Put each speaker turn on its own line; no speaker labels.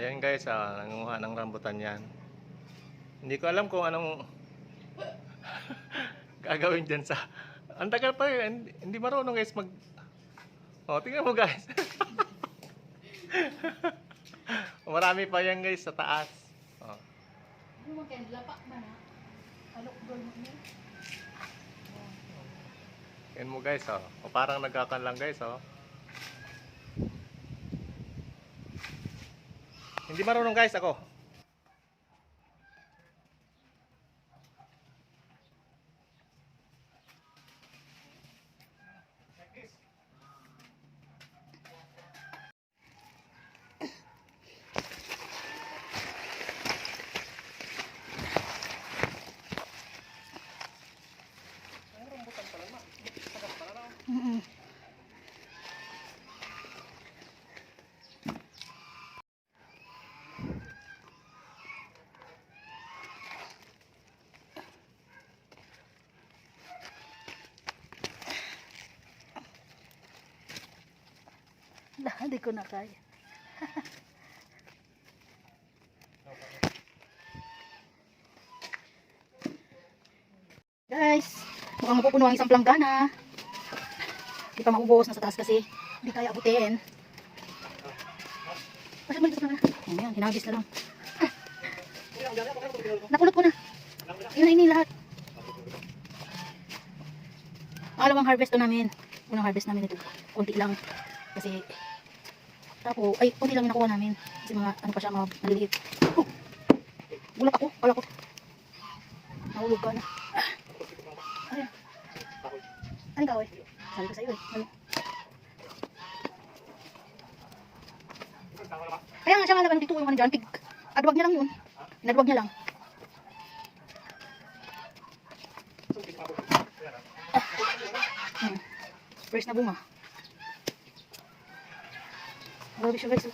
Ayan guys, nanguha ng rambutan yan. Hindi ko alam kung anong gagawin dyan sa... Ang tagal pa yun. Hindi marunong guys mag... O, tingnan mo guys. Marami pa yan guys sa taas. O. Yan mo guys, o parang nagkakan lang guys, Hindi marunong guys ako.
Hindi ko na kaya. Guys, mukhang mapupuno ang isang planggana. Hindi pa maubos, nasa taas kasi hindi kaya abutin. Pasok mo dito sa planggana. Ayan, hinagis na lang. Napulot ko na. Yun na ini lahat. Pangalawang harvest to namin. Unang harvest namin ito. Kunti lang. Kasi tapo, ay, kunti lang yung nakuha namin. Kasi mga, ano pa siya, mga maliliit. Gulat ako, wala ko. Nahulog ka na. Ayan. Ano ka, eh? Sabi ko sa'yo, eh. Ano? Kaya nga siya nga naman dito, yung ano dyan, adwag niya lang yun. Inadwag niya lang. First na bunga. Grabe siya guys.